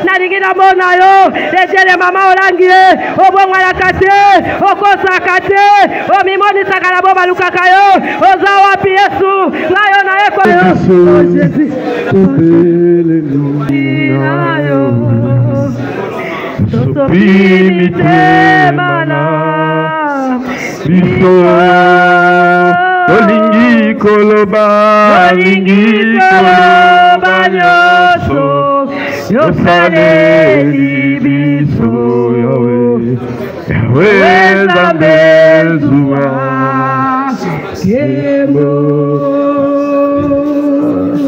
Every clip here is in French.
Narigina Monayo, Ejele Mama Olangie, Obongala Kate, Okosa Kate, Omimoni Sakarabo Balukakayo, Ozawa Piesu, Lion Eko, Sopimite Mana, Olingi Koloba, Nyoso, Yosane Libiso, Yahweh Zambezua, Yemo,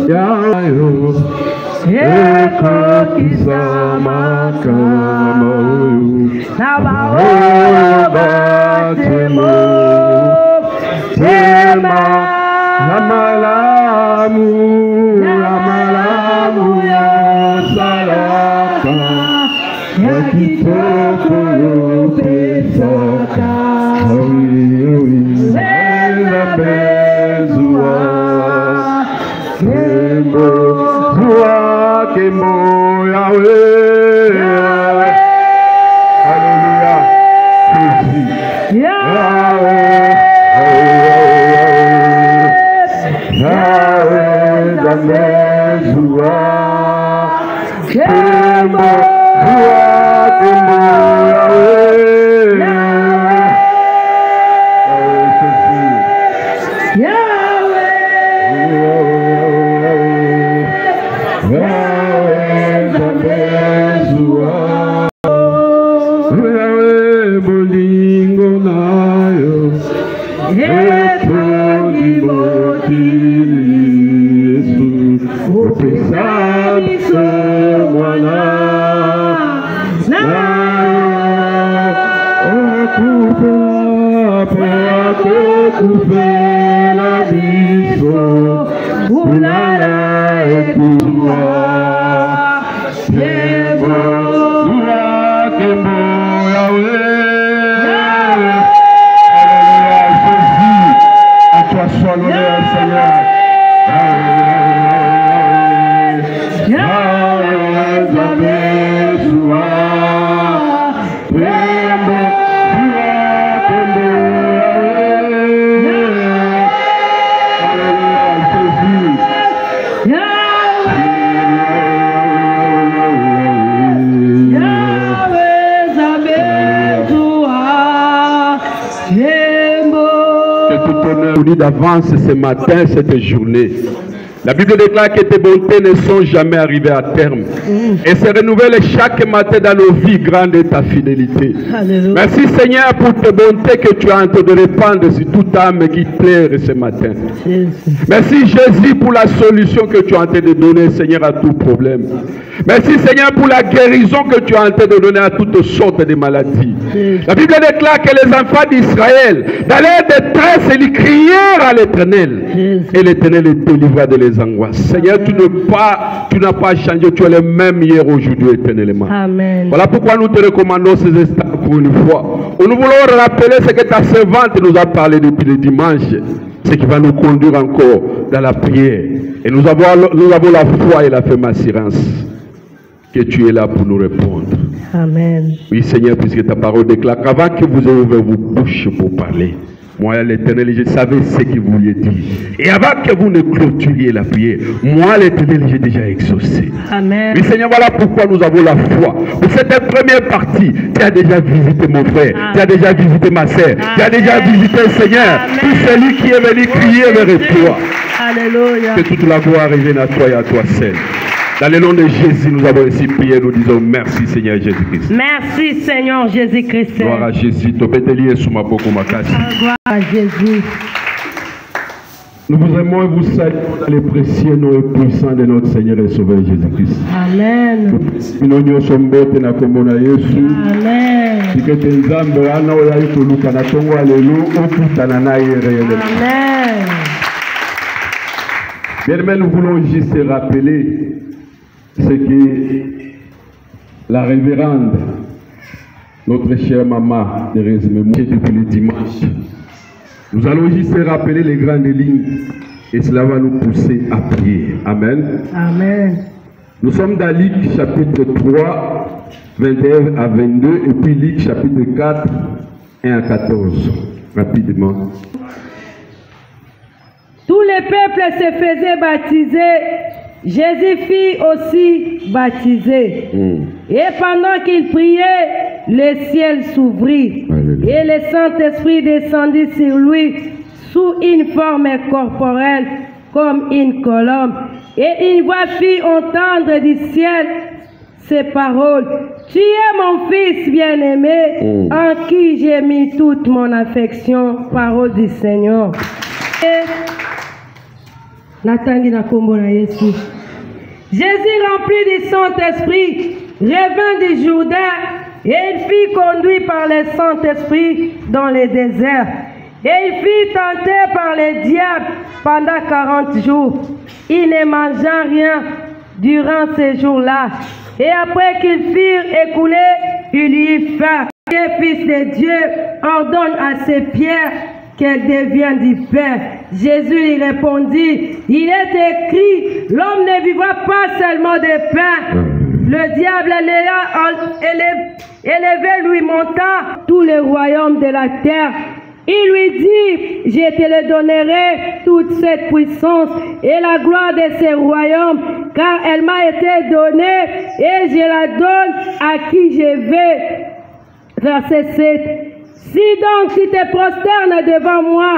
Yahweh, Eko Kisama Kamo, Nabaoba Temo, Tema, Amalamu, Amalamu ya Salaka, Yakitoko Yopesoka, Wenda Bezua, Kembo, Zua, Kembo, Yahweh, Hallelujah, Yahweh, Yahweh, Zamezua, Kembo, Zua, Kembo, Yahweh, Yahweh, Zamezua, Yahweh, Bolingo Nayo, Soit l'honneur, Seigneur. D'avance ce matin, cette journée. La Bible déclare que tes bontés ne sont jamais arrivées à terme. Et se renouvellent chaque matin dans nos vies, grande est ta fidélité. Alléluia. Merci Seigneur pour tes bontés que tu as en train de répandre sur toute âme qui pleure ce matin. Merci Jésus pour la solution que tu as en train de donner, Seigneur, à tout problème. Merci Seigneur pour la guérison que tu as en train de donner à toutes sortes de maladies. La Bible déclare que les enfants d'Israël, dans leur détresse, ils crièrent à l'Éternel. Et l'Éternel les délivra de les angoisses. Seigneur, tu n'as pas changé, tu es le même hier, aujourd'hui, éternellement. Amen. Voilà pourquoi nous te recommandons ces instants pour une fois. Nous voulons rappeler ce que ta servante nous a parlé depuis le dimanche, ce qui va nous conduire encore dans la prière. Et nous avons la foi et la ferme assurance que tu es là pour nous répondre. Amen. Oui, Seigneur, puisque ta parole déclare qu'avant que vous ayez ouvert vos bouches pour parler, moi, l'Éternel, je savais ce que vous vouliez dire. Et avant que vous ne clôturiez la prière, moi, l'Éternel, j'ai déjà exaucé. Amen. Oui, Seigneur, voilà pourquoi nous avons la foi. Pour cette première partie, tu as déjà visité mon frère, tu as déjà visité ma sœur, tu as déjà visité le Seigneur, tout celui qui est venu crier vers toi. Alléluia. Que toute la gloire revienne à toi et à toi seul. Dans le nom de Jésus, nous avons ainsi prié, nous disons merci Seigneur Jésus-Christ. Merci Seigneur Jésus-Christ. Gloire à Jésus. Gloire à Jésus. Nous vous aimons et vous saluons dans les précieux noms et puissants de notre Seigneur et Sauveur Jésus-Christ. Amen. Amen. Bien, nous voulons juste rappeler ce que la révérende, notre chère maman Thérèse Mémoire, depuis le dimanche. Nous allons juste rappeler les grandes lignes et cela va nous pousser à prier. Amen. Amen. Nous sommes dans Luc chapitre 3, 21 à 22, et puis Luc chapitre 4, 1 à 14. Rapidement. Tous les peuples se faisaient baptiser. Jésus fit aussi baptiser. Et pendant qu'il priait, le ciel s'ouvrit. Et le Saint-Esprit descendit sur lui sous une forme corporelle comme une colombe. Et une voix fit entendre du ciel ces paroles. Tu es mon fils bien-aimé, en qui j'ai mis toute mon affection. Parole du Seigneur. Jésus, rempli du Saint-Esprit, revint du Jourdain et il fut conduit par le Saint-Esprit dans le désert. Et il fut tenté par le diable pendant 40 jours. Il ne mangea rien durant ces jours-là. Et après qu'ils furent écoulés, il eut faim. Le Fils de Dieu ordonne à ces pierres qu'elles deviennent du pain. Jésus lui répondit, il est écrit, l'homme ne vivra pas seulement de pain. Le diable élevé lui monta tous les royaumes de la terre. Il lui dit, je te le donnerai toute cette puissance et la gloire de ces royaumes, car elle m'a été donnée et je la donne à qui je veux. Verset 7. Si donc tu te prosternes devant moi,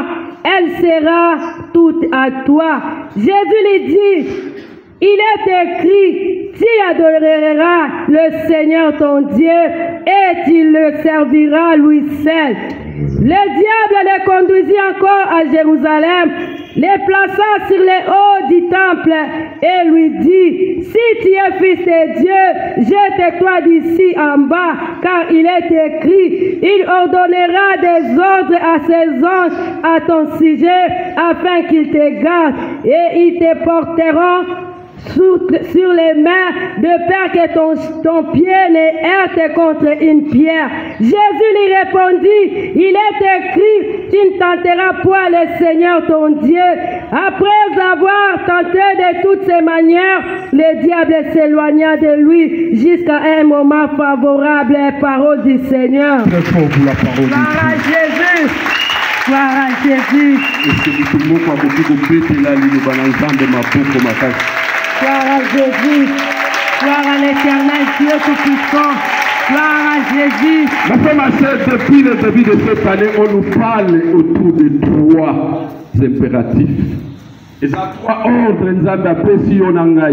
elle sera toute à toi. Jésus lui dit, il est écrit, tu adoreras le Seigneur ton Dieu et tu le serviras lui seul. Le diable le conduisit encore à Jérusalem, le plaça sur les hauts du temple et lui dit, si tu es fils de Dieu, jette-toi d'ici en bas, car il est écrit, il ordonnera des ordres à ses anges à ton sujet, afin qu'ils te gardent, et ils te porteront sur les mains, de peur que ton pied ne heurte contre une pierre. Jésus lui répondit, il est écrit, tu ne tenteras point le Seigneur ton Dieu. Après avoir tenté de toutes ces manières, le diable s'éloigna de lui jusqu'à un moment favorable. Parole du Seigneur. Très fort pour la parole. Gloire à Jésus. Gloire à Jésus. Est-ce que tout le monde a beaucoup de bêtes là, il est balançant de ma peau comme ma casse. Gloire à Jésus. Gloire à l'Éternel Dieu Tout-Puissant. Gloire à Jésus. Ma femme, ma sœur, depuis le début de cette année, on nous parle autour de trois impératifs. Et ça, trois ordres, nous avons appelé si on en a.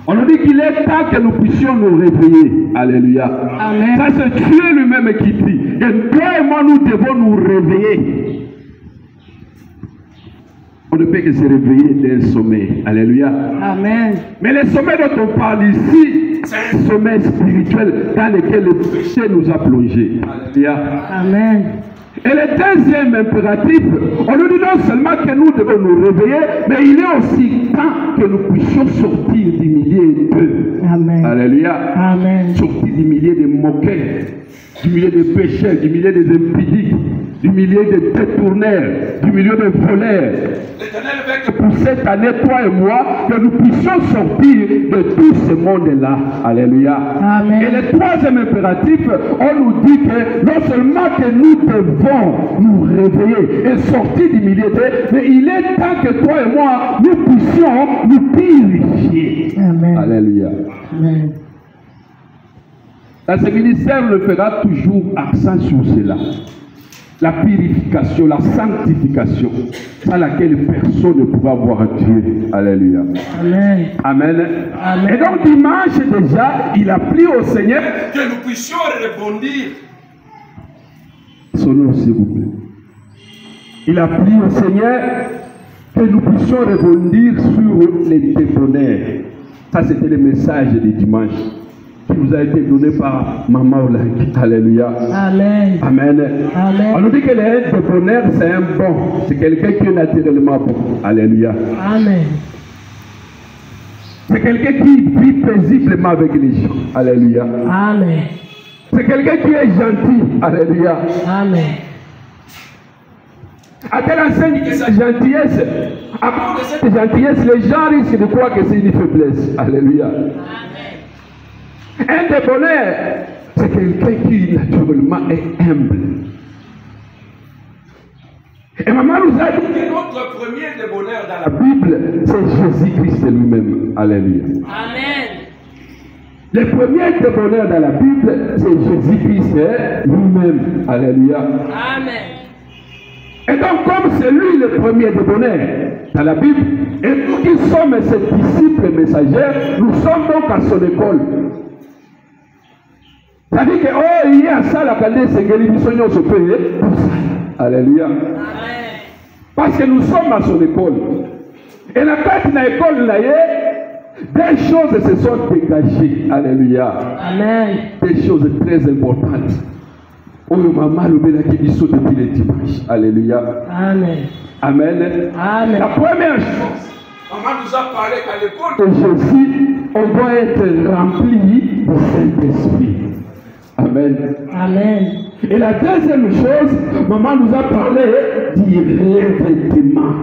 On nous dit qu'il est temps que nous puissions nous réveiller. Alléluia. Amen. Ça, c'est Dieu lui-même qui dit. Et toi et moi, nous devons nous réveiller. On ne peut que se réveiller d'un sommeil. Alléluia. Amen. Mais le sommeil dont on parle ici, c'est un sommeil spirituel dans lequel le péché nous a plongés. Alléluia. Amen. Et le deuxième impératif, on nous dit non seulement que nous devons nous réveiller, mais il est aussi temps que nous puissions sortir du milieu d'eux. Amen. Alléluia. Amen. Sortir du milieu des moqueurs, du milieu des pécheurs, du milieu des impudiques, du milieu des détourneurs, du milieu des voleurs. L'Éternel veut que pour cette année, toi et moi, que nous puissions sortir de tout ce monde-là. Alléluia. Amen. Et le troisième impératif, on nous dit que non seulement que nous devons nous réveiller et sortir du milieu d'eux, mais il est temps que toi et moi, nous puissions nous purifier. Amen. Alléluia. Amen. Dans ce ministère, on fera toujours accent sur cela. La purification, la sanctification, sans laquelle personne ne pourra voir Dieu. Alléluia. Amen. Amen. Amen. Et donc dimanche déjà, il a pris au Seigneur que nous puissions rebondir. Sonnez s'il vous plaît. Il a pris au Seigneur que nous puissions rebondir sur les témoignages. Ça c'était le message du dimanche qui nous a été donné par Maman Olangi. Alléluia. Amen. Amen. Amen. On nous dit que le bonheur, c'est un bon. C'est quelqu'un qui est naturellement bon. Alléluia. Amen. C'est quelqu'un qui vit paisiblement avec les gens. Alléluia. Amen. C'est quelqu'un qui est gentil. Alléluia. Amen. A-t-elle enseigné que sa gentillesse, à cause de cette gentillesse, les gens risquent de croire que c'est une faiblesse. Alléluia. Un des bonheurs, c'est quelqu'un qui naturellement est humble. Et maman nous a dit que notre premier des bonheurs dans la Bible, c'est Jésus-Christ lui-même. Alléluia. Amen. Le premier des bonheurs dans la Bible, c'est Jésus-Christ lui-même. Alléluia. Amen. Et donc, comme c'est lui le premier des bonheurs dans la Bible, et nous qui sommes ses disciples messagers, nous sommes donc à son école. C'est-à-dire que, oh, il y a ça, la calée, c'est que les missionnaires se payent pour ça. Alléluia. Parce que nous sommes à son école. Et la carte de l'école, des choses se sont dégagées. Alléluia. Amen. Des choses très importantes. Oh, maman, le bénéfice qui saute depuis les dimanches. Alléluia. Amen. Amen. Amen. La première chose, maman nous a parlé qu'à l'école de Jésus, on doit être rempli du Saint-Esprit. Amen. Amen. Et la deuxième chose, maman nous a parlé du revêtement.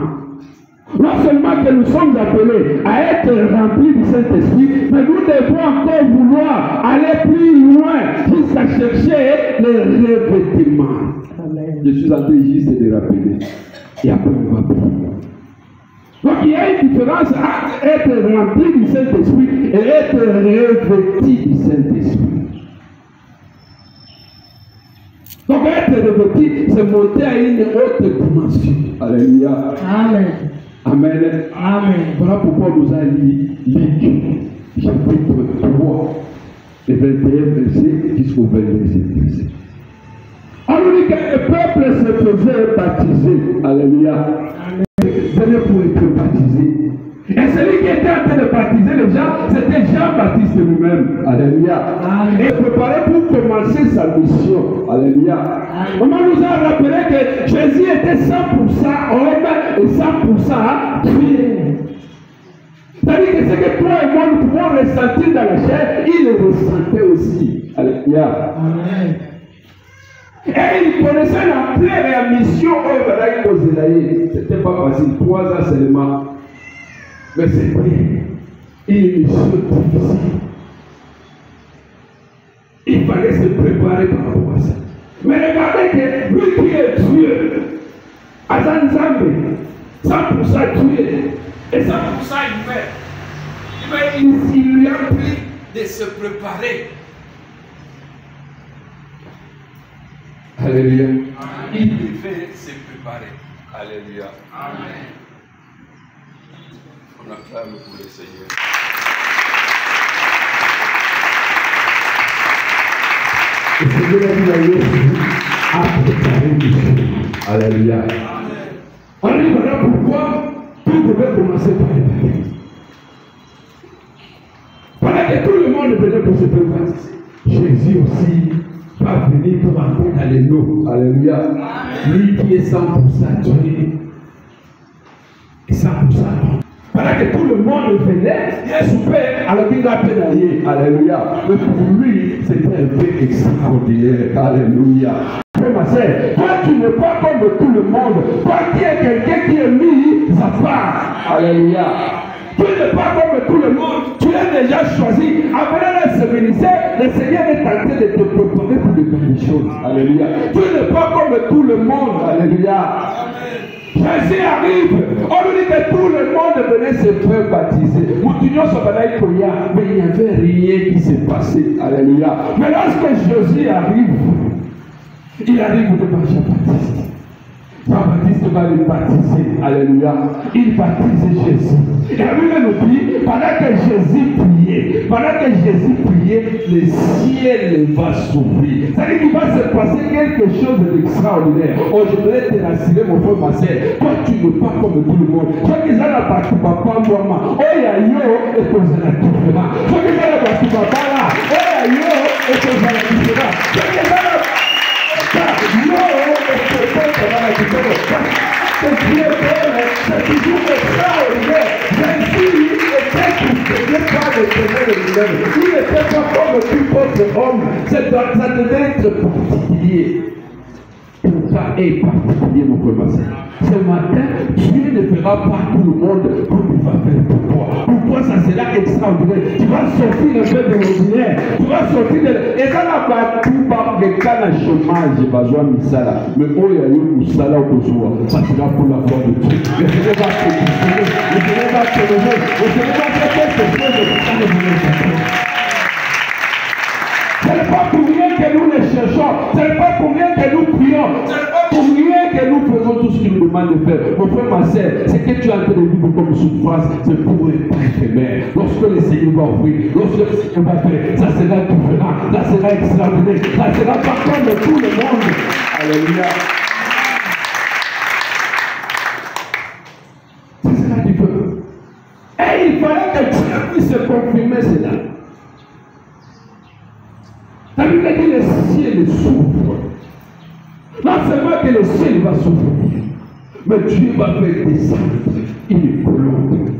Non seulement que nous sommes appelés à être remplis du Saint-Esprit, mais nous devons encore vouloir aller plus loin jusqu'à chercher le revêtement. Amen. Je suis en train juste de rappeler. Et après, on va prier. Donc il y a une différence entre être rempli du Saint-Esprit et être revêtu du Saint-Esprit. Donc être revêtu, c'est monter à une haute dimension. Alléluia. Amen. Amen. Amen. Voilà pourquoi nous allons lire chapitre 3, les 21 versets jusqu'au 22 verset. On nous dit que le peuple se faisait baptiser. Alléluia. Venez pour être baptisé. Et celui qui était en train de baptiser les gens, c'était Jean-Baptiste lui-même. Alléluia. Et préparé pour commencer sa mission. Alléluia. On nous a rappelé que Jésus était 100% homme et 100% Dieu. C'est-à-dire que ce que toi et moi nous pouvons ressentir dans la chair, il le ressentait aussi. Alléluia. Amen. Et il connaissait la pleine mission au Baraï Kozelaï. Ce n'était pas facile, 3 ans seulement. Mais c'est vrai, une mission difficile. Il fallait se préparer par rapport à ça. Mais regardez que lui qui est Dieu, Azan Zambé, 100% Dieu et 100% humain, il lui a pris de se préparer. Alléluia. Il devait se préparer. Alléluia. Amen. On acclame pour le Seigneur. Et c'est de la vie à préparer les choses. Alléluia. On dit voilà pourquoi tout devait commencer par les baptêmes. Pendant que tout le monde venait pour se préparer, Jésus aussi va venir pour entrer dans les noms. Alléluia. Lui qui est 100% Dieu et 100% homme. Pendant que tout le monde venait, il a soupé alors qu'il a pénalié. Alléluia. Mais pour lui, c'était un peu extraordinaire. Alléluia. Ma soeur, toi tu n'es pas comme tout le monde. Toi tu es quelqu'un qui est mis à part. Alléluia. Tu n'es pas comme tout le monde. Tu es déjà choisi. Après ce ministère, le Seigneur est en train de te préparer pour de grandes choses. Alléluia. Tu n'es pas comme tout le monde. Alléluia. Jésus arrive, on nous dit que tout le monde venait se faire baptiser. Mais il n'y avait rien qui s'est passé. Alléluia. Mais lorsque Jésus arrive, il arrive devant Jean-Baptiste. Jean-Baptiste va le baptiser. Alléluia. Il baptise Jésus. Et la Bible nous dit, pendant que Jésus priait, le ciel va s'ouvrir. C'est-à-dire qu'il va se passer quelque chose d'extraordinaire. Oh, je voudrais te rassurer, mon frère, ma soeur. Toi, tu n'es pas comme tout le monde. Toi qui es là, partout, papa, moi, oh, il y a yo, et tu es là, tout le monde. Toi qui es là, partout, papa, là, oh, il y a yo, et tu es là, tout le monde. Toi qui es là, c'est toujours extraordinaire. Jésus était poussé par le Seigneur lui-même. Il n'était pas comme tout autre homme. Ça devait être particulier. Ton cas est particulier, mon frère, ma soeur. Ce matin, Dieu ne fera pas tout le monde comme il va faire pour toi. Pour toi, ça sera extraordinaire. Tu vas sortir un peu de l'ordinaire. Tu vas sortir de... Et ça n'a pas tout par le cas de chômage, j'ai besoin de ça là. Mais oh, il y a eu un salaire au besoin. Ça sera pour la gloire de Dieu. Le Seigneur va te distiller. Le Seigneur va te lever. Le Seigneur va faire quelque chose de ça ne vous laisse pas. Ce n'est pas pour rien que nous les cherchons. Ce n'est pas pour rien que nous prions. Ce n'est pas pour rien que nous faisons tout ce qu'il nous demande de faire. Mon frère, ma soeur, ce que tu es en train de vivre comme souffrance, c'est pour être éphémère. Lorsque le Seigneur va ouvrir, lorsque le Seigneur va faire, ça sera différent, ça sera extraordinaire, ça sera pas comme tout le monde. Alléluia. Ça sera différent. Et il fallait que Dieu puisse confirmer cela. La Bible dit que le ciel souffre. Non seulement que le ciel va souffrir, mais Dieu va faire descendre une colombe.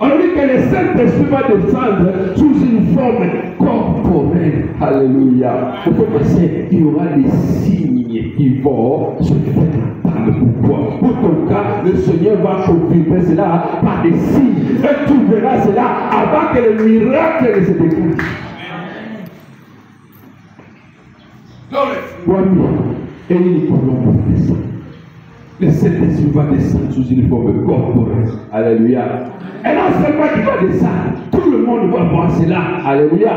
On dit que le Saint-Esprit va descendre sous une forme corporelle. Alléluia. Pour commencer, il y aura des signes qui vont se faire entendre pour toi. Pour ton cas, le Seigneur va confirmer cela par des signes. Et tu verras cela avant que le miracle ne se déclenche. Et une colombe descend. Le Saint-Esprit va descendre sous une forme corporelle. Alléluia. Et non seulement qu'il va descendre, tout le monde va voir cela. Alléluia.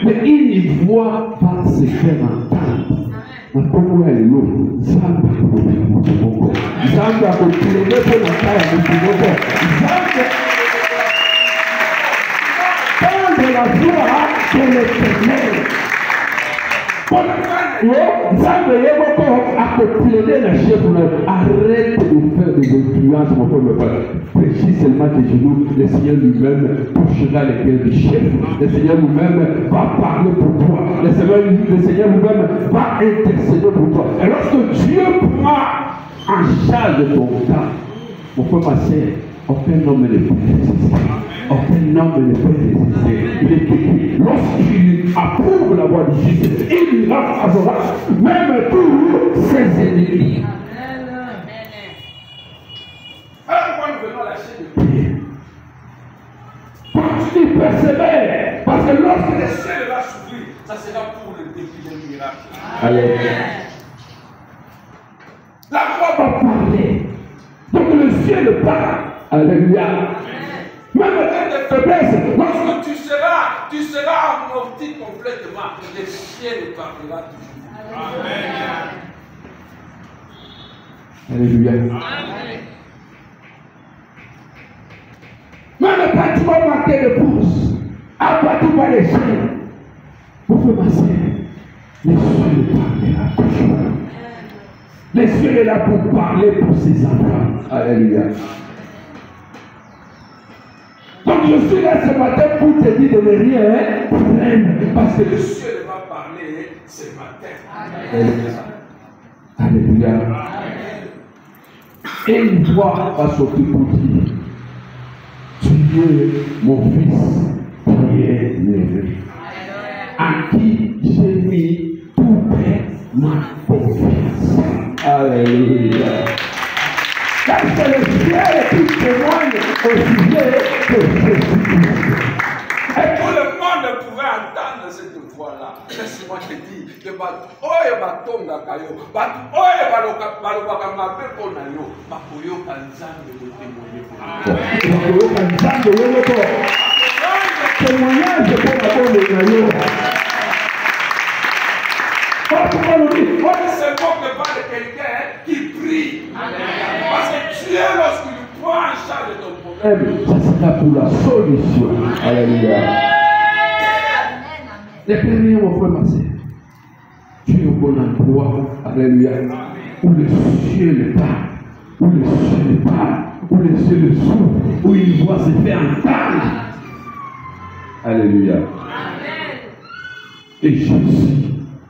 Mais une voix va se faire entendre. Comment elle est l'eau? Zamba a continué pour la taille de de la joie de l'éternel. Arrête de faire des influences, mon frère. Prêchez seulement tes genoux. Le Seigneur lui-même touchera les cœurs du chef. Le Seigneur lui-même va parler pour toi. Le Seigneur lui-même va intercéder pour toi. Et lorsque Dieu prend en charge de ton cas, mon frère, ma soeur, aucun homme ne peut résister. Aucun homme ne peut résister. Il est écrit, lorsqu'il approuve la voie du juste, il lui rend favorable, même tous ses ennemis. Alors, quand nous venons lâcher de prier, continue, persévère, parce que lorsque le ciel va s'ouvrir, ça sera pour le défi du miracle. Alléluia. La voix va parler. Donc le ciel parle. Alléluia. Même dans tes faiblesses, lorsque tu seras amorti complètement, le ciel parlera toujours. Amen. Alléluia. Amen. Même quand tu vas manquer de pouce, abattu par les chiens, vous pouvez masser. Le ciel parlera toujours. Le ciel est là pour parler pour ses enfants. Alléluia. Donc je suis là ce matin pour te dire de ne rien craindre, parce que le ciel va parler ce matin. Alléluia. Et une voix va sortir pour dire, tu es mon fils bien-aimé, à qui j'ai mis toute ma confiance. Alléluia. Car c'est le ciel qui témoigne au sujet de Jésus-Christ. Et tout le monde pouvait entendre cette voix-là. Laisse-moi te dire que oyo batonga kayo, oyo balobaka mabe mpona yo, bakoyoka nzambe kotémoigne mpona bakoyoka nzambe yo moko témoignage mpona bolinga yo. On se moque pas de quelqu'un qui prie. Parce que Dieu, lorsqu'il prend en charge de ton problème, ça sera pour la solution. Alléluia. Les premiers, mon frère, ma soeur, tu es au bon endroit. Alléluia. Où le ciel parle, où le ciel parle, où le ciel s'ouvre, où une voix se fait entendre. Alléluia. Et Jésus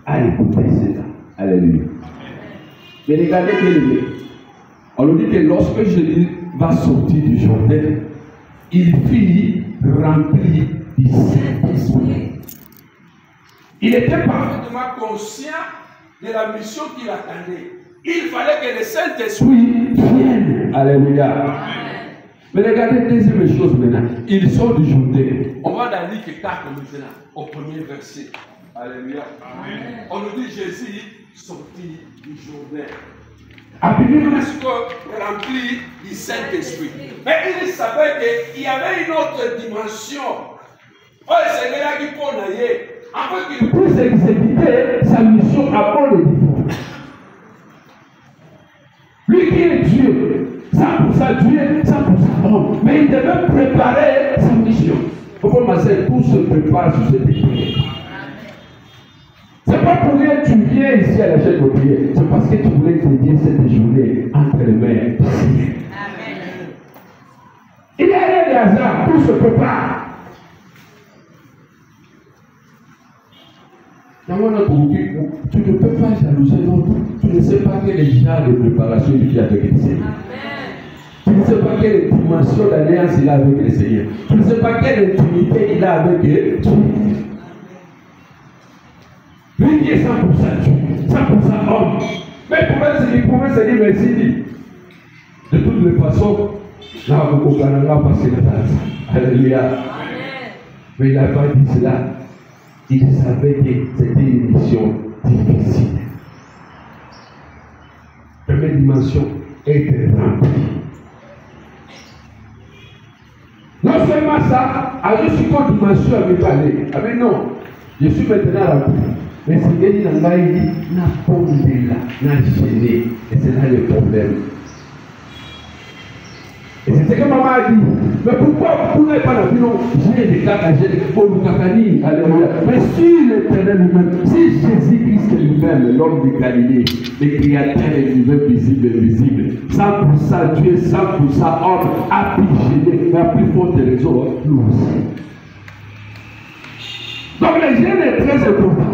a écouté cela. Alléluia. Mais regardez bien, on nous dit que lorsque Jésus va sortir du Jourdain, il fut rempli du Saint-Esprit. Il était parfaitement conscient de la mission qu'il attendait. il fallait que le Saint-Esprit vienne. Alléluia. Mais regardez, deuxième chose maintenant. Ils sont du Jourdain. On va dans Luc 4 maintenant, au premier verset. Alléluia. Amen. On nous dit Jésus sorti du Jourdain. Presque rempli du Saint-Esprit. Mais il savait qu'il y avait une autre dimension. Oh, c'est là qui peut nailler. Afin qu'il puisse exécuter sa mission à Paul et Dieu. Lui qui est Dieu, 100% Dieu, 100% homme. Mais il devait préparer sa mission. Pourquoi ma sœur, tout se prépare sur cette prière. C'est pas pour rien que tu viens ici à la chaîne de prière. C'est parce que tu voulais dédier cette journée entre les mains du Seigneur. Il y a rien de hasard, tout se prépare. Tu ne peux pas jalouser l'autre. Tu ne sais pas quel genre de préparation il y a avec le Seigneur. Tu ne sais pas quelle dimension d'alliance il a avec le Seigneur. Tu ne sais pas quelle intimité il a avec Dieu. Lui qui est 100% Dieu, 100% homme. Mais il pouvait se dire merci. De toutes les façons, là, on va passer la tasse. Alléluia. Mais il n'a pas dit cela. Il savait que c'était une mission difficile. Première dimension, être rempli. Non seulement ça, à une seconde dimension, il va aller. Ah mais non, je suis maintenant rempli. Mais c'est qu'il dit, n'a pondé là, n'a gêné. Et c'est là le problème. Et c'est ce que maman a dit. Mais pourquoi vous n'avez pas la vie? Non, j'ai des cas, j'ai des Kakani. Alléluia. Mais si l'Éternel lui-même, si Jésus-Christ lui-même, l'homme de Galilée, le créateur de l'univers visible et invisible, 100% Dieu, 100% homme, a pu gêner, mais à plus forte raison, nous aussi. Donc le gêne est très important.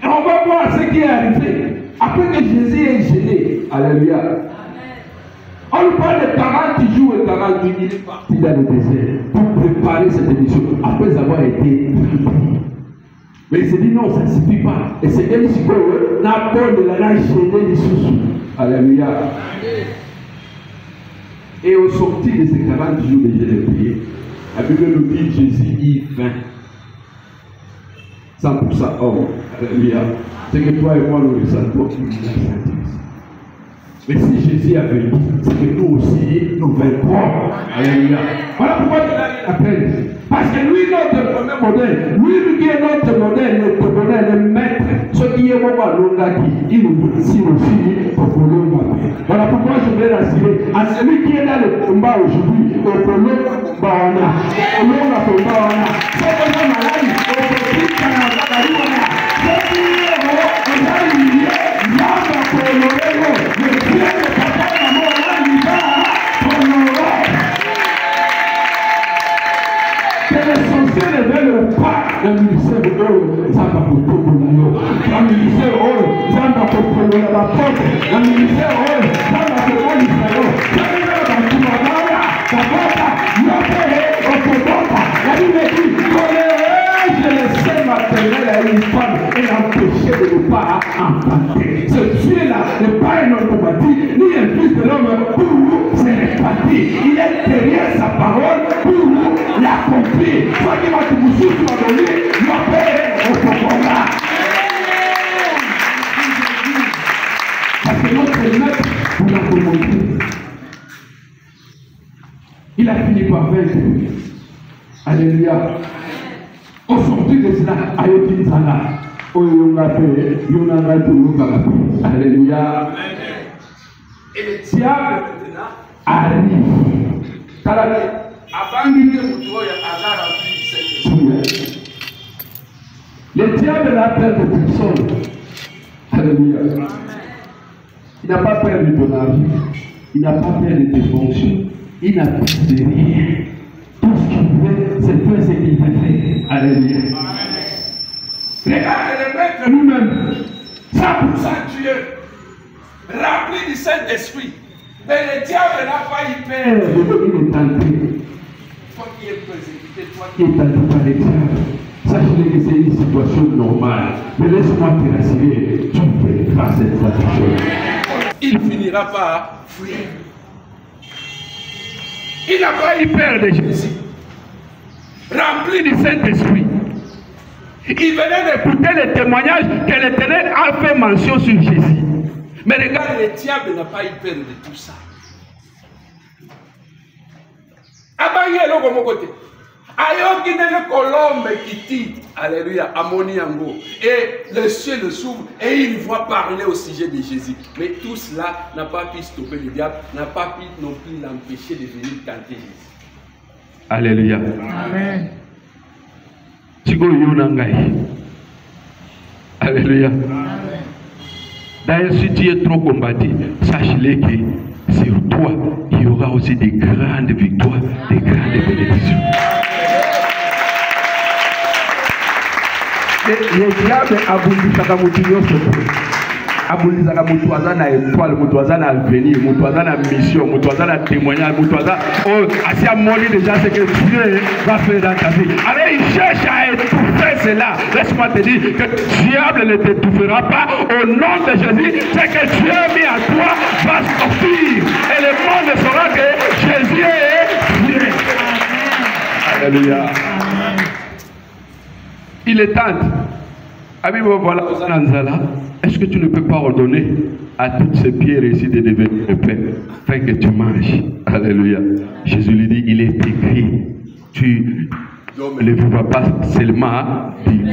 Et on va voir ce qui est arrivé. Après que Jésus est gêné, alléluia. On parle de 40 jours et 40 nuits, il est parti dans le désert pour préparer cette émission après avoir été rempli. Mais il s'est dit non, ça ne suffit pas. Et c'est comme si n'a pas de la gêné des sous. Alléluia. Et au sorti de ces 40 jours de jeûne et prière, la Bible nous dit Jésus y vint. 100% homme. Alléluia. C'est que toi et moi nous ressentons qu'il y a senti. Mais si Jésus a venu, c'est que nous aussi, nous vaincrons. Alléluia. Voilà pourquoi il a appelé. Parce que lui, notre premier modèle, lui qui est notre modèle, le maître, ce qui est mon Londaki, il nous dit ici aussi pour que l'on m'appelle. Voilà pourquoi je vais rassurer à celui qui est dans le combat aujourd'hui, au Polo Bawana, au Lona Bawana, c'est vraiment malade, au Petit Canada, c'est qui est le ministère de l'eau, ça va pour tout le monde. Le ministère de l'eau, ça va pour tout le monde. Le ministère de l'eau, ça va pour tout le monde. Et l'empêcher de ne pas enfanter. Ce Dieu-là n'est pas un automatique, ni un fils de l'homme pour vous, c'est réparti. Il est derrière sa parole pour vous l'accomplir. Soit qui va te vous souffrir de lui, l'opérer au pouvoir. Parce que notre maître, vous l'a commandé. Il a fini par vaincre. Alléluia. Aujourd'hui de cela, Ayoti Zala, alléluia. Et le diable arrive. Le diable n'a peur de personne. Alléluia. Il n'a pas peur de ton avis. Il n'a pas peur de tes fonctions. Il n'a peur de rien. Tout ce qu'il veut, c'est faire ce qu'il veut faire. Alléluia. Regarde le maître lui-même, 100% Dieu, rempli du Saint-Esprit. Mais le diable n'a pas eu peur. Il est tenté. Toi qui es persécuté, toi qui es tenté par le diable, sache que c'est une situation normale. Mais laisse-moi te rassurer, tu fais grâce à cette situation. il finira par fuir. Il n'a pas eu peur de Jésus. Rempli du Saint-Esprit. Il venait d'écouter le témoignage que l'Éternel a fait mention sur Jésus. Mais regarde, le diable n'a pas eu peur de tout ça. Abayelo comme côté. Ayo qui n'est colombe qui dit, alléluia, amoniango. Et le ciel s'ouvre et il voit parler au sujet de Jésus. Mais tout cela n'a pas pu stopper le diable, n'a pas pu non plus l'empêcher de venir canter Jésus. Alléluia. Amen. Alléluia. D'ailleurs, si tu es trop combattu, sache-le que sur toi, il y aura aussi des grandes victoires, des grandes bénédictions. Le diable a voulu abulizaka mutu aza na étoile, mutu aza na avenir, mutu aza na mission, mutu aza na témoignage, mutu aza asi amoni déjà ce que Dieu va faire dans ta vie. Alors il cherche à étouffer cela. Laisse-moi te dire que le diable ne t'étouffera pas au nom de Jésus. Ce que Dieu a mis à toi va sortir et le monde saura que Jésus est Dieu. Alléluia. Il est temps. Voilà, est-ce que tu ne peux pas ordonner à toutes ces pierres ici de devenir de pain, afin que tu manges? Alléluia. Jésus lui dit, il est écrit, tu ne vivras pas seulement du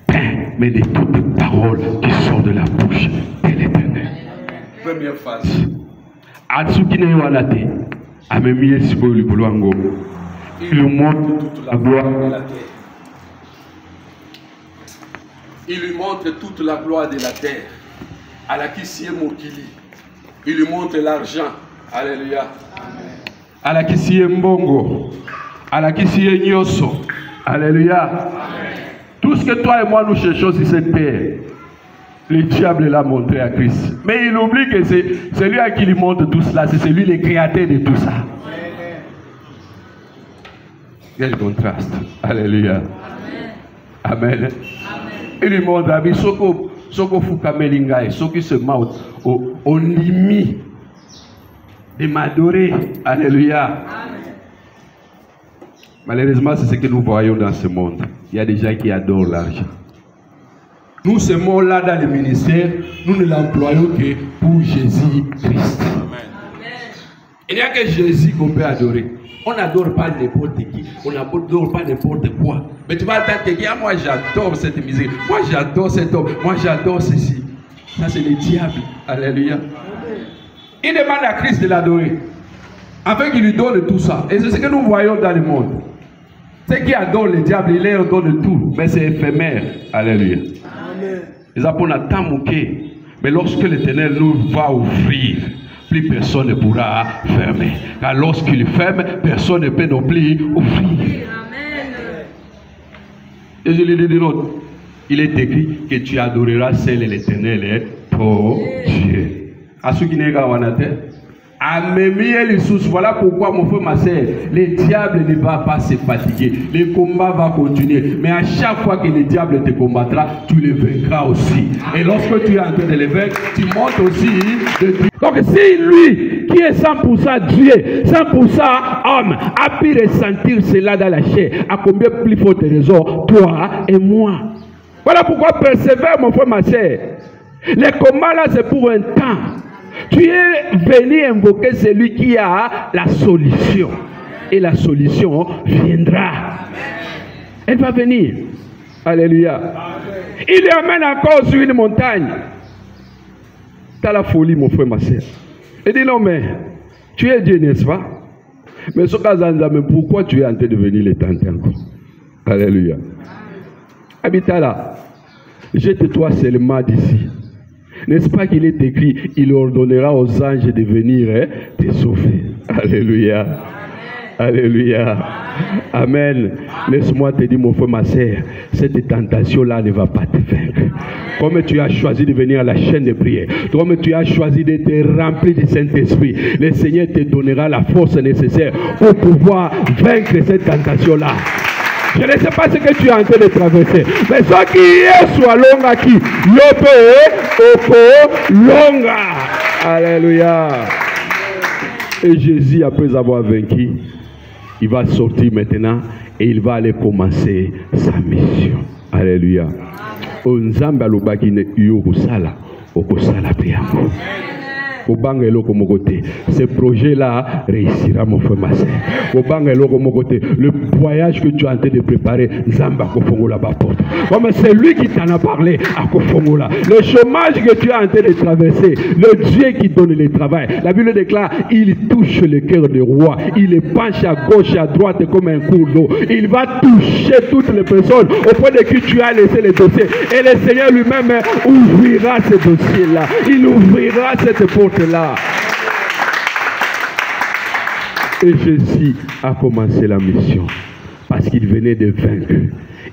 pain, mais de toutes les paroles qui sortent de la bouche de l'Éternel. Première phase. Atsukine Wanate, Amemiye Sibo Lipoluango, il lui montre toute la gloire de la terre. Il lui montre toute la gloire de la terre. À la Kissie Mokili. Il lui montre l'argent. Alléluia. À la Kissie Mbongo. À la Kissie Nyoso. Alléluia. Tout ce que toi et moi nous cherchons sur cette terre, le diable l'a montré à Christ. Mais il oublie que c'est celui à qui il montre tout cela, c'est celui le créateur de tout ça. Quel contraste. Alléluia. Amen. Amen. Il lui montre à lui, Soko Fukamelingaï, ceux qui se moutent au limite de m'adorer. Alléluia. Amen. Malheureusement, c'est ce que nous voyons dans ce monde. Il y a des gens qui adorent l'argent. Nous, ce mot-là dans le ministère, nous ne l'employons que pour Jésus-Christ. Il n'y a que Jésus qu'on peut adorer. On n'adore pas n'importe qui, on n'adore pas n'importe quoi. Mais tu vas attendre quelqu'un, moi j'adore cette musique, moi j'adore cet homme, moi j'adore ceci. Ça c'est le diable. Alléluia. Il demande à Christ de l'adorer, afin qu'il lui donne tout ça. Et c'est ce que nous voyons dans le monde. Ceux qui adorent le diable, il leur donne tout, mais c'est éphémère. Alléluia. Les apôtres n'ont manqué. Mais lorsque l'Éternel nous va ouvrir, plus personne ne pourra fermer. Car lorsqu'il ferme, personne ne peut non plus ouvrir. Amen. Et je lui dis non, il est écrit que tu adoreras seul l'Éternel et ton Dieu. À ceux qui n'est pas voilà pourquoi mon frère, ma soeur, le diable ne va pas se fatiguer. Le combat va continuer. Mais à chaque fois que le diable te combattra, tu le vaincras aussi. Et lorsque tu es en train de le vaincre, tu montes aussi de Dieu. Donc si lui, qui est 100% Dieu, 100% homme, a pu ressentir cela dans la chair, à combien plus forte raison, toi et moi? Voilà pourquoi persévère, mon frère, ma soeur. Le combat là, c'est pour un temps. Tu es venu invoquer celui qui a la solution. Et la solution viendra. Elle va venir. Alléluia. Il l'amène encore sur une montagne. Tu as la folie, mon frère, ma soeur. Il dit non, mais tu es Dieu, n'est-ce pas? Mais ce cas, pourquoi tu es en train de venir les tenter encore? Alléluia. Habite là. Jette-toi seulement d'ici. N'est-ce pas qu'il est écrit, il ordonnera aux anges de venir te sauver. Alléluia. Alléluia. Amen. Laisse-moi te dire, mon frère, ma soeur, cette tentation-là ne va pas te vaincre. Comme tu as choisi de venir à la chaîne de prière, comme tu as choisi de te remplir du Saint-Esprit, le Seigneur te donnera la force nécessaire pour pouvoir vaincre cette tentation-là. Je ne sais pas ce que tu es en train de traverser. Mais ce qui est soit longa qui, yope, oko, longa. Alléluia. Et Jésus, après avoir vaincu, il va sortir maintenant et il va aller commencer sa mission. Alléluia. Onzamba lobaki ne yokosala okosala piamo. Ce projet-là réussira, mon frère, ma soeur. Le voyage que tu es en train de préparer, Zamba Kofongola porte. Comme c'est lui qui t'en a parlé à Kofongola. Le chômage que tu es en train de traverser, le Dieu qui donne le travail. La Bible déclare, il touche le cœur des rois. Il les penche à gauche et à droite comme un cours d'eau. Il va toucher toutes les personnes au point de qui tu as laissé les dossiers. Et le Seigneur lui-même ouvrira ce dossier-là. Il ouvrira cette porte là. Et Jésus a commencé la mission parce qu'il venait de vaincre.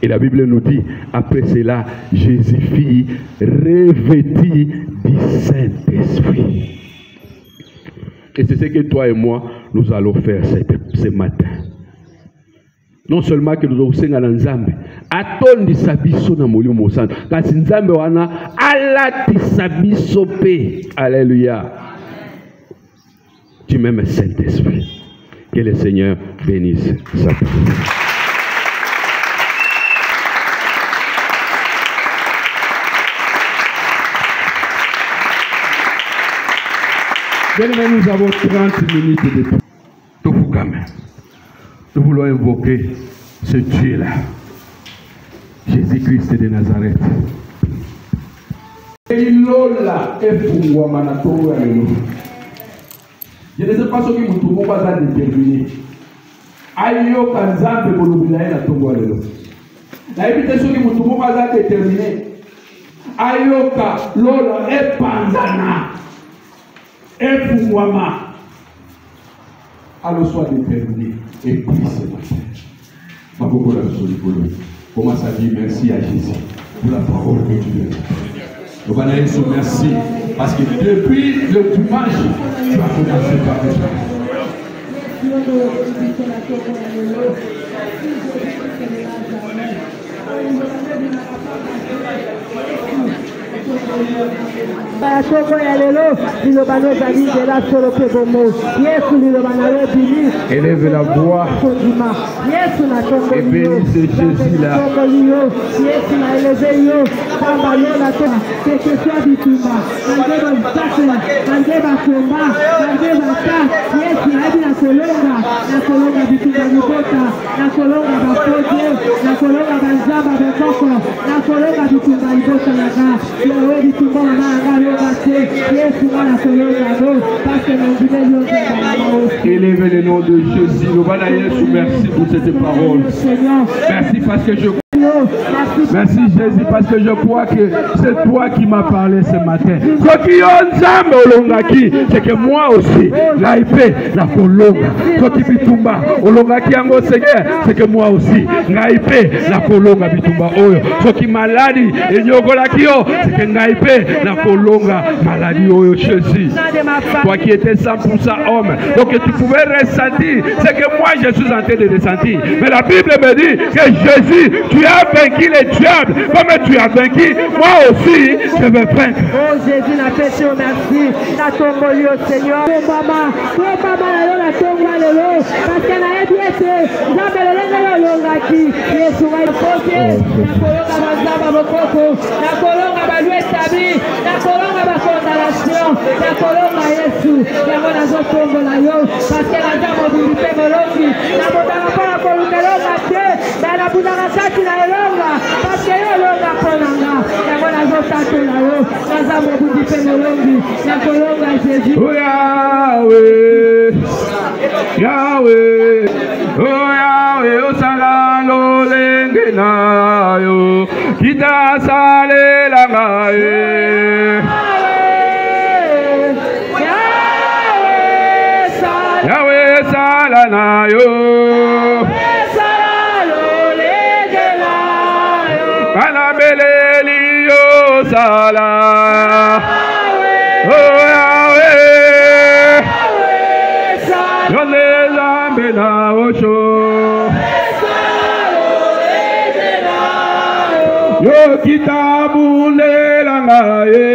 Et la Bible nous dit, après cela, Jésus fut revêtu du Saint-Esprit. Et c'est ce que toi et moi, nous allons faire ce matin. Non seulement que nous avons un Nzambe, atondi sabiso na molimo mosana, kasi Nzambe wana alati sabiso pe. Alléluia. Tu m'aimes, Saint-Esprit. Que le Seigneur bénisse sa parole. Demain, nous avons 30 minutes de temps. Nous voulons invoquer ce Dieu-là, Jésus-Christ de Nazareth. Je ne sais pas ce qui vous trouve pas déterminé. Ayo kanzambe bolubila na tongo lelo. La éviter ce qui vous trouve pas déterminé. Ayo ka lola epanzana. Efungwama. Alors soit déterminé et puis ce matin. Commence à dire merci à Jésus pour la parole que tu donnes. Nous allons dire merci parce que depuis le dimanche, tu as commencé par le faire. Élève la voix et bénisse Jésus-là. Élève le nom de Jésus. Nous allons merci pour cette parole. Merci parce que je merci Jésus parce que je crois que c'est toi qui m'as parlé ce matin. C'est que moi aussi, l'AIP, la colonga, c'est que moi aussi, l'AIP, la colonga, bitumba oyo. Ce qui maladie, et c'est que l'AIP, la colonga, maladie oyo, Jésus. Toi qui étais 100% homme, donc tu pouvais ressentir ce que moi je suis en train de ressentir. Mais la Bible me dit que Jésus, tu as vaincu les diables, comme tu as vaincu, moi aussi, je vais vaincre. Oh Jésus, la paix, merci. La tombe au Seigneur. Oh maman, la tombe à l'eau. Parce qu'elle a été, j'appelle le Longaki. Yesu va y poser. La colonne à Bazaba, la colonne à Balou établi, la colonne à condamnation, la colonne à Yesu. La monnaie tombe là, parce qu'elle a déjà mobilisé Moloki. La monnaie pas la colonne de l'Ongaki, mais la boudara sati na elonga, parce que elonga konanga. La monnaie tombe là, dans un mobilisé Moloki, la colonne à Jésus. Oh Yahweh, Yahweh, oh Yahweh, oh Salalo Lengenayo, Kita Sale Langaye. Yahweh Salanayo, Kalabelelio Sala, oh Yahweh, Yahweh Zambena Osho, Yo Kitabu Lelangaye.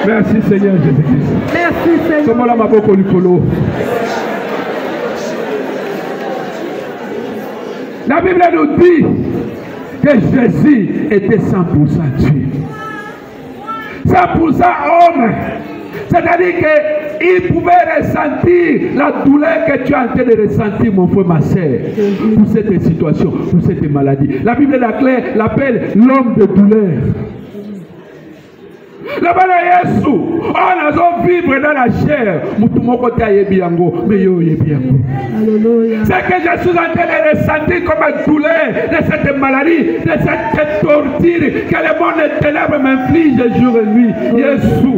Merci Seigneur Jésus-Christ. Merci Seigneur. Comment la maboko likolo. La Bible nous dit que Jésus était 100% Dieu. 100% homme. C'est-à-dire qu'il pouvait ressentir la douleur que tu es en train de ressentir, mon frère, ma soeur, pour cette situation, pour cette maladie. La Bible l'appelle l'homme de douleur. La bala Yesu, on a vivre dans la chair. C'est que je suis en train de ressentir comme une douleur de cette maladie, de cette torture que le monde des ténèbres m'inflige jour et nuit. Yesu.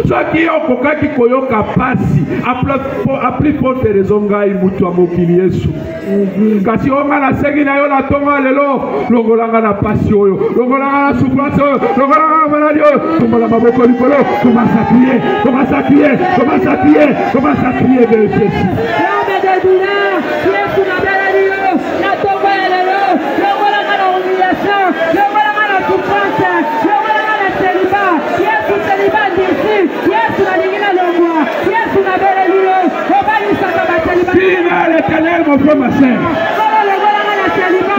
Ceux qui ont qui koyoka pasi a plus forte raison ngai mutu amokili Yesu. Kasi onga na sengi na yo na tonga lelo longolanga na pasi oyo longolanga na souffrance oyo longolanga na maladie oyo tumala maboko likolo commence à crier commence à crier commence à crier commence à crier vers Jésus. L'homme de douleur Yesu na belelio na tonga lelo longolanga na humiliation longolanga na souffrance longolanga na célibat Yesu célibat d'ici Yesu na lingina longwa Yesu na belelio obali sakaba célibat. Vive l'Éternel mon frère ma sœur.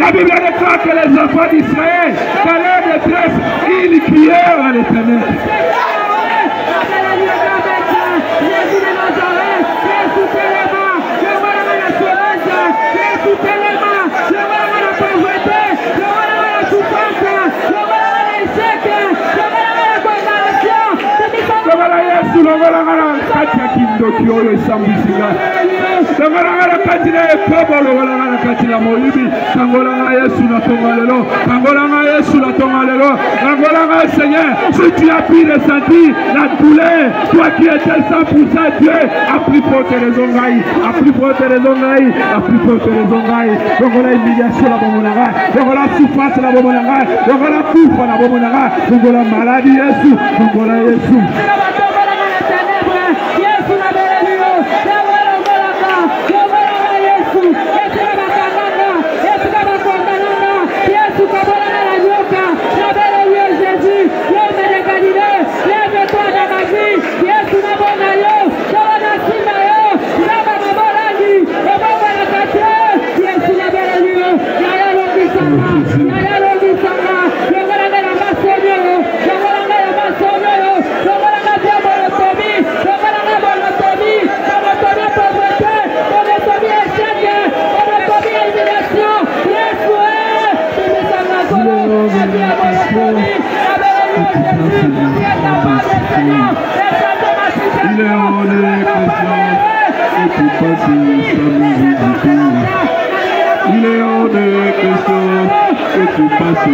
La Bible déclare que les enfants d'Israël, dans leur détresse, ils crièrent à l'Éternel. Seigneur, si tu as pu ressentir la douleur, toi qui étais 100% Dieu, a plus forte raison, a plus forte raison, a plus forte raison, donc on a humiliation la bomonara, donc on a souffrance la bomonara, donc on a coupe la bomonara, donc on a maladie, Jésus, donc on a Jésus. Il est hors de question que tu passes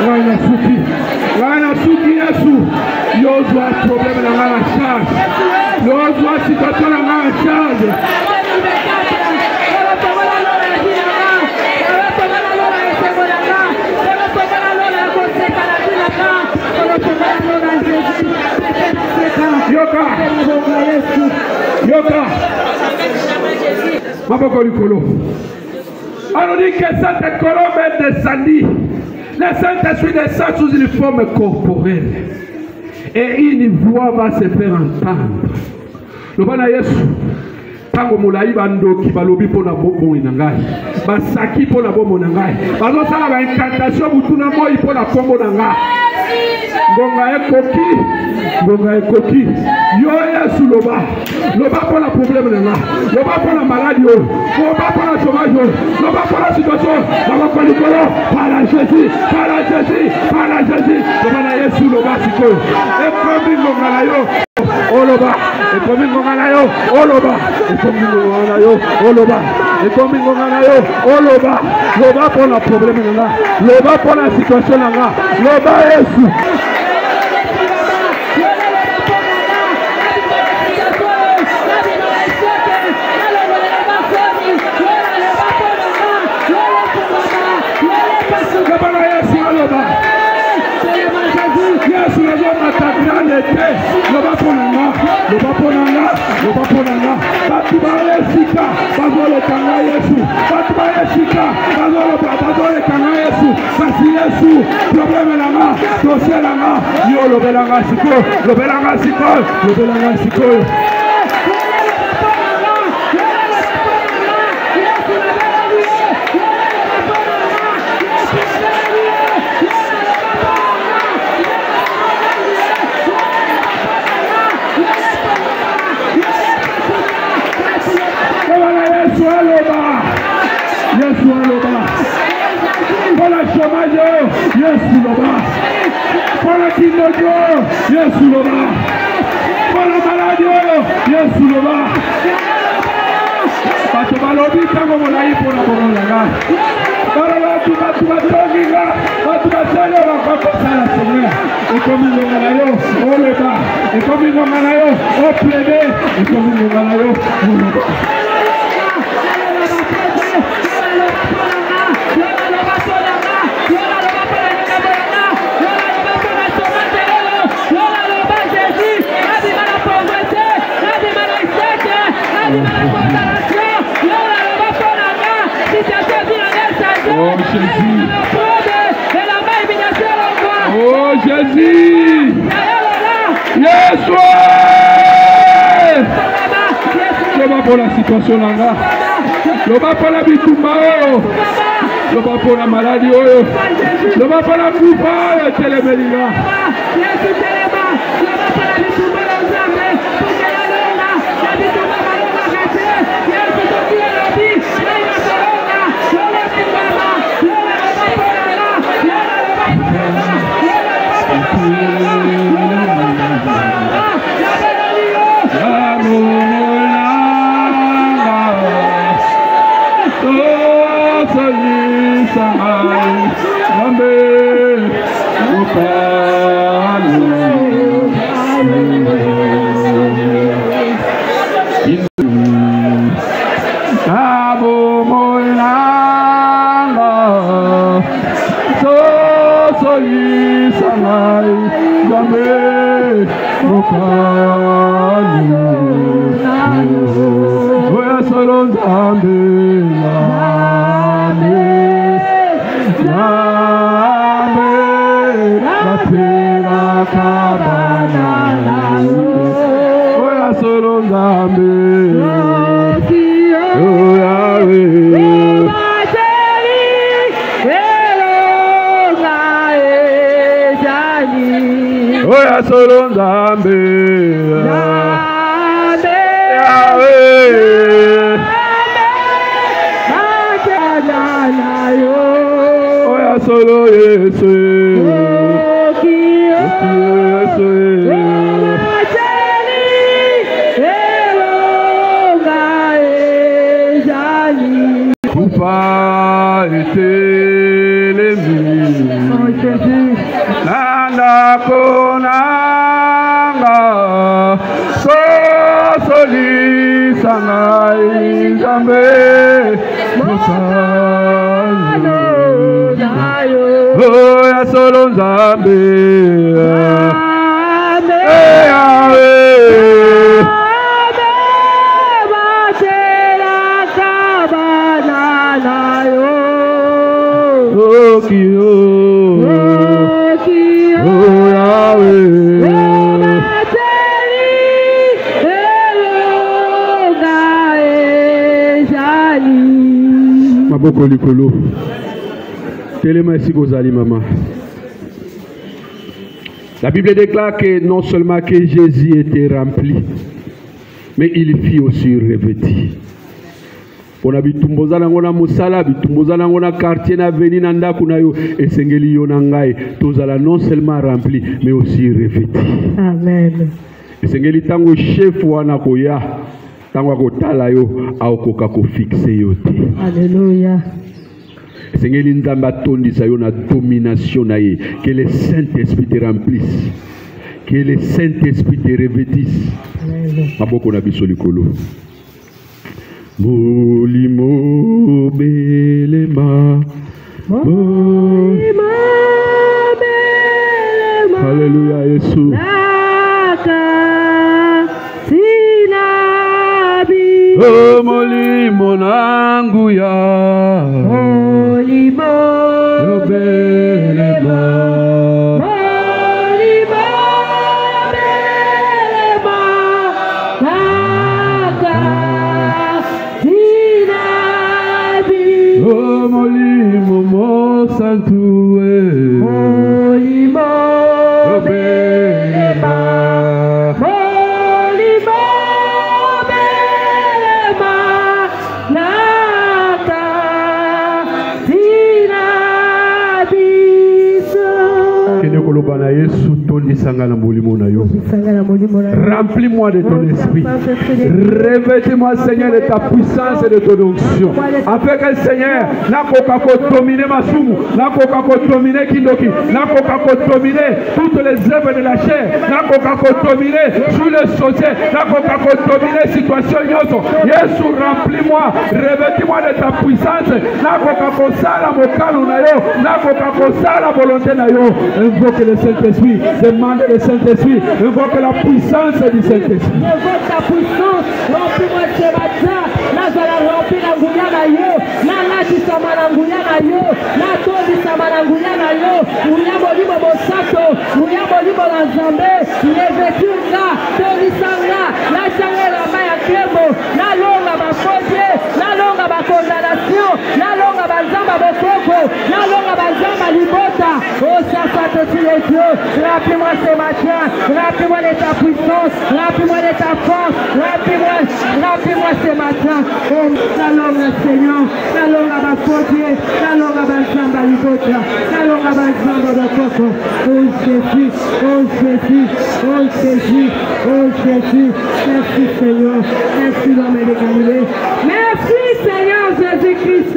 Rana Suki Yesu. Yozwa problème dans la charge. Yozwa situation dans la charge. Yoka. Yoka. Maboko Likolo. Alors dit que cette colombe est descendue. Le Saint-Esprit descend sous une forme corporelle. Et une voix va se faire entendre. Le Bana Yesu. Tango mulai bandoki balobi pona bobo inangai. Basaki pona bobo nangai. Bazo sala ba incantation butuna moi pona kombo nangai. Gonga ekoki. Yo Yesu loba. Loba pona problème nanga. Loba pona maladie. Loba pona chômage. Loba pona situation. Loba pona likolo. Para Jésus. Loba na Yesu loba siko. E komi gonga na yo. Oloba. E komi gonga na yo. Oloba. E komi gonga na yo. Oloba. E komi gonga na yo. Oloba. Loba pona problème nanga. Loba pona situation nanga. Loba Yesu. Oh Jésus! Yesu! Loba pour la situation là. Loba pour la bitumba. Loba pour la maladie. Loba pour la coupa. Téléméliga. Jésus. Nanda konanga sosoli sangai jambe mosano oh ya solo zambe Maboko likolo. Téléma ici Gozali maman. La Bible déclare que non seulement que Jésus était rempli, mais il fit aussi revêti. On a bitumboza nango na musala, bitumboza nango na quartier na veni na ndaku na yo esengeli yo na ngai tozala non seulement rempli mais aussi revêti. Amen. Esengeli tango chef wana koya tango akotala yo aokoka ko fixe yo te. Alléluia. Esengeli nzamba tondisa yo na domination na ye, que le Saint-Esprit te remplisse, que le Saint-Esprit te revêtisse. Amen. Maboko na biso likolo. Molimo belema, molimo belema. Alléluia, Jésus. Naka sinabi. Oh molimo nanguya, molimo belema. Oh molimo mo santue, molimo belema, molimo belema, naka tinabiso. Kene koloba na Yesu tondi sangala molimo na yo. Remplis-moi de ton esprit. Revêtis-moi, Seigneur, de ta puissance et de ton onction. Afin que, Seigneur, n'a pas dominer ma soumou, n'a pas dominer Kindoki, n'a pas dominer toutes les œuvres de la chair, n'a pas dominer sous le sorcier, n'a pas dominer situation yoso. Yesu, remplis-moi, revêtis-moi de ta puissance, n'a pas la mokalo na yo, n'a pas la volonté na yo. Invoque le Saint-Esprit, demande le Saint-Esprit, invoque la puissance du Saint-Esprit. Invoque ta puissance, remplis-moi ce matin, nazala rempli na nguya na yo, na natisa mananguya na yo, na tondisa mananguya na yo, nguya molimo mosato, nguya molimo na Nzambe, revêtir-nga, tondisanga, na changa la main ya kembo, na longa bakodie, na longa bakondamnation, na longa banzamba bokoko, na longa banzamba libota. Oh Saint-Esprit de Dieu, remplis-moi ce matin, remplis-moi de ta puissance, remplis-moi de ta force, remplis-moi ce matin. Oh, la longue Seigneur, la longue bakodie, la longue banzamba libota, la longue banzamba bokoko. Oh Jésus, oh Jésus, oh Jésus, oh Jésus. Merci Seigneur, merci l'homme de Galilée. Merci Seigneur Jésus-Christ.